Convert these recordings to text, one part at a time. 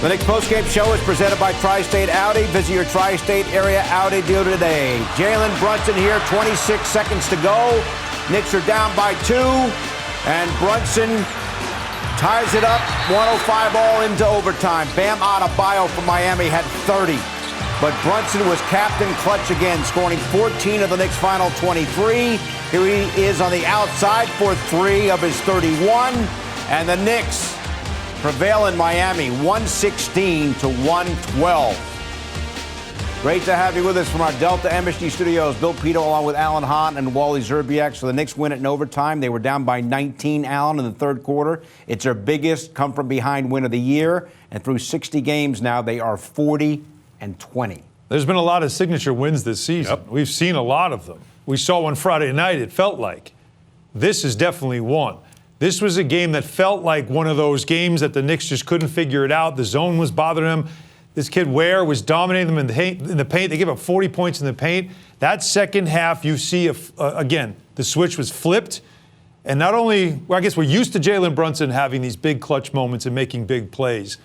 The Knicks postgame show is presented by Tri-State Audi. Visit your Tri-State area Audi dealer today. Jalen Brunson here, 26 seconds to go. Knicks are down by 2, and Brunson ties it up, 105 all into overtime. Bam Adebayo from Miami had 30. But Brunson was captain clutch again, scoring 14 of the Knicks' final 23. Here he is on the outside for 3 of his 31. And the Knicks prevail in Miami, 116 to 112. Great to have you with us from our Delta MSG studios. Bill Pito along with Alan Hahn and Wally Zerbiak. So the Knicks win it in overtime. They were down by 19, Alan, in the third quarter. It's their biggest come-from-behind win of the year. And through 60 games now, they are 40-20. There's been a lot of signature wins this season. Yep. We've seen a lot of them. We saw one Friday night, it felt like. This is definitely one. This was a game that felt like one of those games that the Knicks just couldn't figure it out. The zone was bothering them. This kid Ware was dominating them in the paint. They gave up 40 points in the paint. That second half, you see, again, the switch was flipped. And not only, well, I guess we're used to Jalen Brunson having these big clutch moments and making big plays.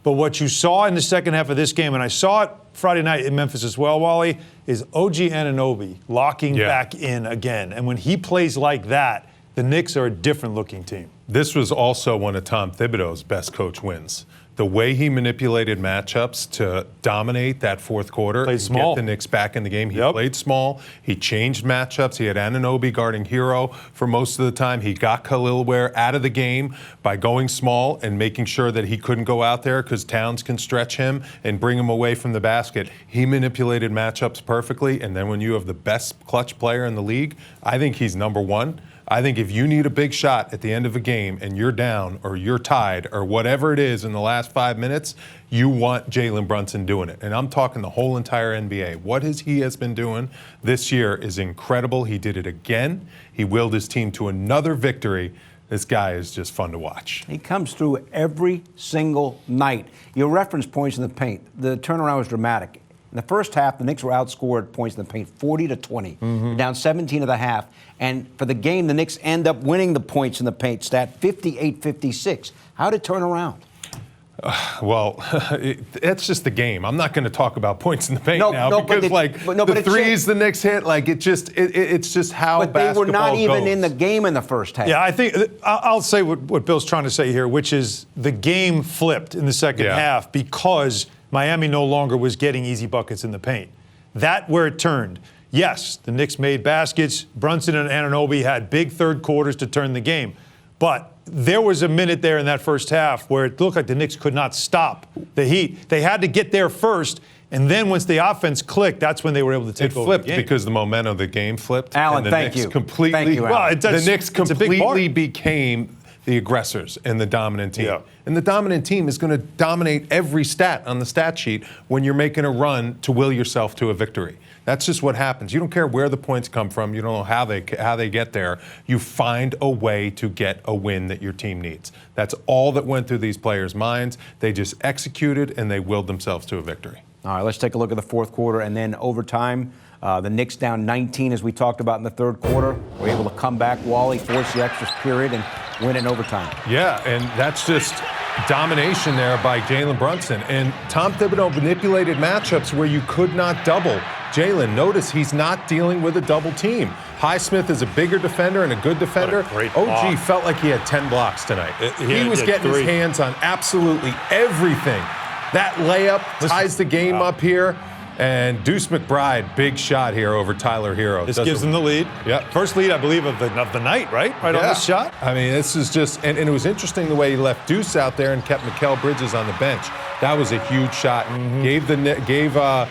But what you saw in the second half of this game, and I saw it Friday night in Memphis as well, Wally, is OG Anunoby locking back in again. And when he plays like that, the Knicks are a different-looking team. This was also one of Tom Thibodeau's best coach wins. The way he manipulated matchups to dominate that fourth quarter and get the Knicks back in the game. He played small. He changed matchups. He had Anunoby guarding Hero for most of the time. He got Khalil Ware out of the game by going small and making sure that he couldn't go out there because Towns can stretch him and bring him away from the basket. He manipulated matchups perfectly, and then when you have the best clutch player in the league, I think he's number one. I think if you need a big shot at the end of a game and you're down or you're tied or whatever it is in the last 5 minutes, you want Jalen Brunson doing it. And I'm talking the whole entire NBA. What he has been doing this year is incredible. He did it again. He willed his team to another victory. This guy is just fun to watch. He comes through every single night. Your reference points in the paint. The turnaround was dramatic. In the first half, the Knicks were outscored points in the paint 40-20, down 17 at the half. And for the game, the Knicks end up winning the points in the paint stat 58-56. How did it turn around? It's just the game. I'm not going to talk about points in the paint because the threes the Knicks hit, it's just how basketball goes. But they were not even in the game in the first half. Yeah, I think I'll say what Bill's trying to say here, which is the game flipped in the second half because Miami no longer was getting easy buckets in the paint. That where it turned. Yes, the Knicks made baskets. Brunson and Anunoby had big third quarters to turn the game. But there was a minute there in that first half where it looked like the Knicks could not stop the Heat. They had to get there first, and then once the offense clicked, that's when they were able to take over the game. It flipped because the momentum of the game flipped. Alan, and the thank Knicks you. Completely, the Knicks completely became the aggressors and the dominant team. Yeah. And the dominant team is going to dominate every stat on the stat sheet when you're making a run to will yourself to a victory. That's just what happens. You don't care where the points come from. You don't know how they get there. You find a way to get a win that your team needs. That's all that went through these players' minds. They just executed and they willed themselves to a victory. All right, let's take a look at the fourth quarter and then overtime. The Knicks down 19, as we talked about in the third quarter. Were able to come back, Wally, force the extra period, and win it in overtime. Yeah, and that's just domination there by Jalen Brunson. And Tom Thibodeau manipulated matchups where you could not double Jalen. Notice he's not dealing with a double team. Highsmith is a bigger defender and a good defender. OG felt like he had 10 blocks tonight. He was getting his hands on absolutely everything. That layup ties the game up here. And Deuce McBride, big shot here over Tyler Hero. This gives them the lead. Yep. First lead, I believe, of the night, right? Right on this shot. I mean, this is just, and it was interesting the way he left Deuce out there and kept Mikal Bridges on the bench. That was a huge shot. Gave a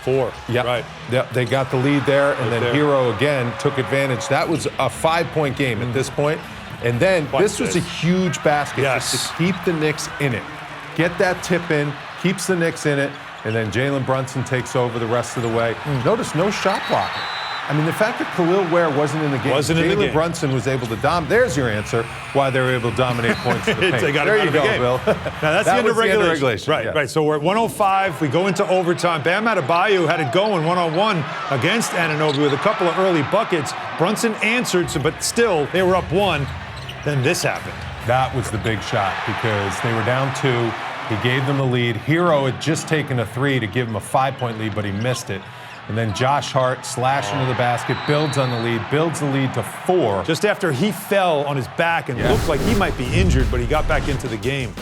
4. Yeah. Right. Yep. They got the lead there, and then Hero again took advantage. That was a 5-point game at this point. And then this was a huge basket just to keep the Knicks in it. Get that tip in, keeps the Knicks in it. And then Jalen Brunson takes over the rest of the way. Notice no shot blocking. I mean, the fact that Khalil Ware wasn't in the game, Jalen Brunson was able to dominate. There's your answer why they were able to dominate points in the paint. There you go, Bill. Now, that's the end of regulation. Right, right. So we're at 105. We go into overtime. Bam Adebayo had it going one-on-one against Anunoby with a couple of early buckets. Brunson answered, but still, they were up 1. Then this happened. That was the big shot because they were down 2. He gave them the lead. Hero had just taken a 3 to give him a 5-point lead, but he missed it. And then Josh Hart slashing to the basket, builds on the lead to 4. Just after he fell on his back and looked like he might be injured, but he got back into the game.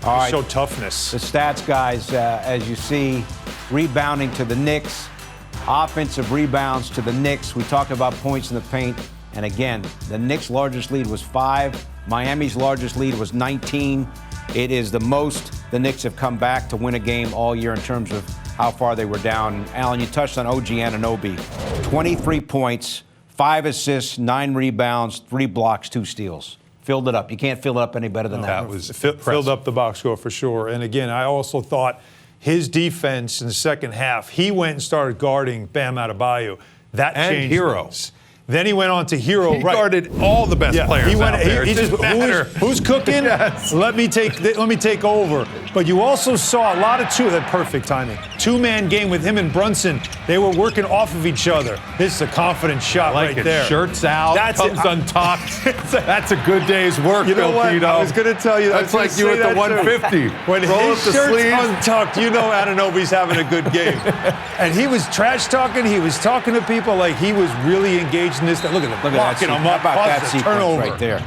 All right. Showed toughness. The stats, guys, as you see, rebounding to the Knicks, offensive rebounds to the Knicks. We talked about points in the paint. And again, the Knicks' largest lead was 5. Miami's largest lead was 19. It is the most the Knicks have come back to win a game all year in terms of how far they were down. Alan, you touched on OG Anunoby. 23 points, 5 assists, 9 rebounds, 3 blocks, 2 steals. Filled it up. You can't fill it up any better than that. That was filled up the box score for sure. And again, I also thought his defense in the second half, he went and started guarding Bam Adebayo. That changed Hero. things. Then he went on to Hero. He guarded all the best players he went, out there. He just, who's cooking? Yes. Let me take over. But you also saw a lot of that perfect timing. 2-man game with him and Brunson. They were working off of each other. This is a confident shot right there. Shirts out, comes untucked. That's a good day's work, you know what? Tito. I was going to tell you that. That's like you at the 150. When his shirt's untucked, you know Anunoby's having a good game. And he was trash talking. He was talking to people like he was really engaged in this. Look at him. Locking him up. How about that sequence turnover right there?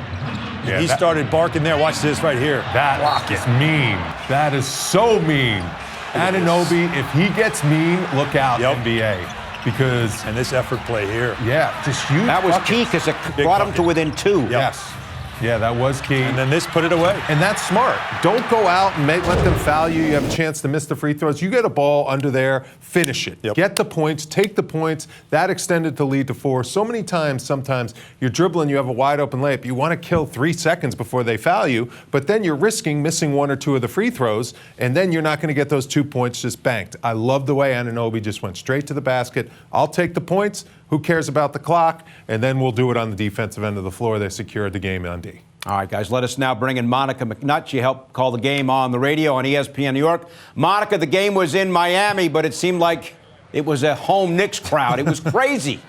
Yeah, he started barking there. Watch this right here. That is mean. That is so mean. Anunoby, if he gets mean, look out, NBA. Because and this effort play here. Yeah, just huge. That was key because it brought him to within 2. Yep. Yes. Yeah, that was key. And then this put it away. And that's smart. Don't go out and let them foul you. You have a chance to miss the free throws. You get a ball under there, finish it. Yep. Get the points, take the points. That extended the lead to 4. So many times, sometimes you're dribbling, you have a wide open layup. You want to kill 3 seconds before they foul you, but then you're risking missing 1 or 2 of the free throws, and then you're not going to get those 2 points just banked. I love the way Anunoby just went straight to the basket. I'll take the points. Who cares about the clock? And then we'll do it on the defensive end of the floor. They secured the game on D. All right, guys, let us now bring in Monica McNutt. She helped call the game on the radio on ESPN New York. Monica, the game was in Miami, but it seemed like it was a home Knicks crowd. It was crazy.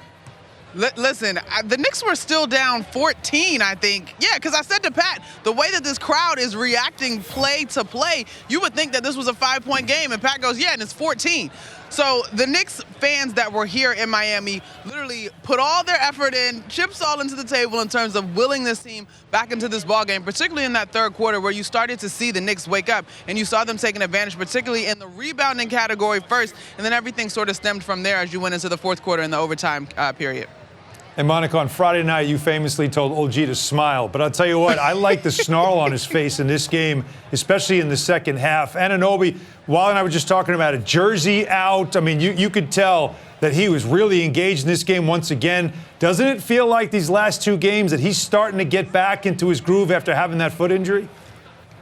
Listen, the Knicks were still down 14, I think. Yeah, because I said to Pat, the way that this crowd is reacting play to play, you would think that this was a 5-point game. And Pat goes, yeah, and it's 14. So the Knicks fans that were here in Miami literally put all their effort in, chips all into the table in terms of willing this team back into this ball game, particularly in that third quarter where you started to see the Knicks wake up and you saw them taking advantage, particularly in the rebounding category first, and then everything sort of stemmed from there as you went into the fourth quarter in the overtime period. And Monica, on Friday night, you famously told OG to smile. But I'll tell you what, I like the snarl on his face in this game, especially in the second half. Anunoby, Wally and I were just talking about it, jersey out. I mean, you could tell that he was really engaged in this game once again. Doesn't it feel like these last 2 games that he's starting to get back into his groove after having that foot injury?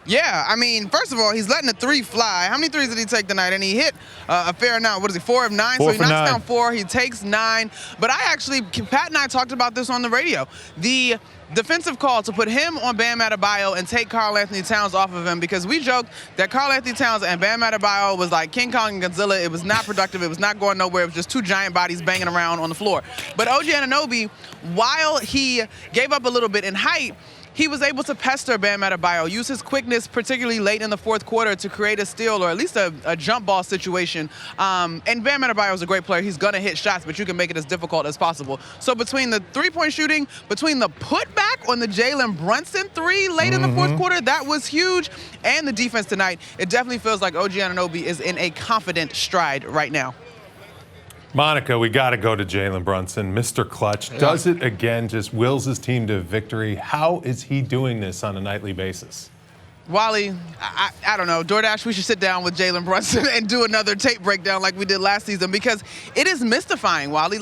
Yeah, I mean, first of all, he's letting the 3 fly. How many threes did he take tonight? And he hit a fair amount. What is he, 4 of 9? So he knocks down 4. He takes 9. But Pat and I talked about this on the radio. The defensive call to put him on Bam Adebayo and take Karl-Anthony Towns off of him, because we joked that Karl-Anthony Towns and Bam Adebayo was like King Kong and Godzilla. It was not productive. It was not going nowhere. It was just 2 giant bodies banging around on the floor. But OG Anunoby, while he gave up a little bit in height, he was able to pester Bam Adebayo, use his quickness, particularly late in the fourth quarter, to create a steal or at least a jump ball situation. And Bam Adebayo is a great player. He's going to hit shots, but you can make it as difficult as possible. So between the 3-point shooting, between the putback on the Jalen Brunson 3 late in the fourth quarter, that was huge, and the defense tonight, it definitely feels like OG Anunoby is in a confident stride right now. Monica, we got to go to Jalen Brunson. Mr. Clutch does it again, just wills his team to victory. How is he doing this on a nightly basis? Wally, I don't know. DoorDash, we should sit down with Jalen Brunson and do another tape breakdown like we did last season, because it is mystifying, Wally.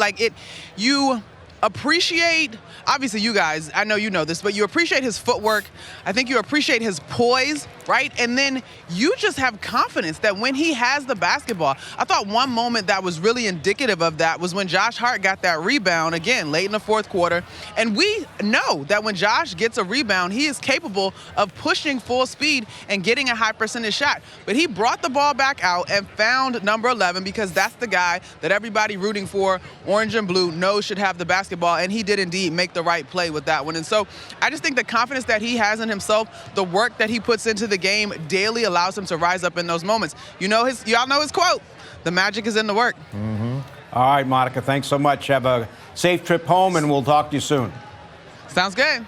You appreciate, obviously you guys, I know you know this, but you appreciate his footwork. I think you appreciate his poise, right? And then you just have confidence that when he has the basketball, I thought one moment that was really indicative of that was when Josh Hart got that rebound, again, late in the fourth quarter. And we know that when Josh gets a rebound, he is capable of pushing full speed and getting a high percentage shot. But he brought the ball back out and found number 11, because that's the guy that everybody rooting for, orange and blue, knows should have the basketball basketball, and he did indeed make the right play with that one. And so I just think the confidence that he has in himself, the work that he puts into the game daily allows him to rise up in those moments. Y'all know his quote, the magic is in the work. Mm-hmm. All right, Monica, thanks so much. Have a safe trip home, and we'll talk to you soon. Sounds good.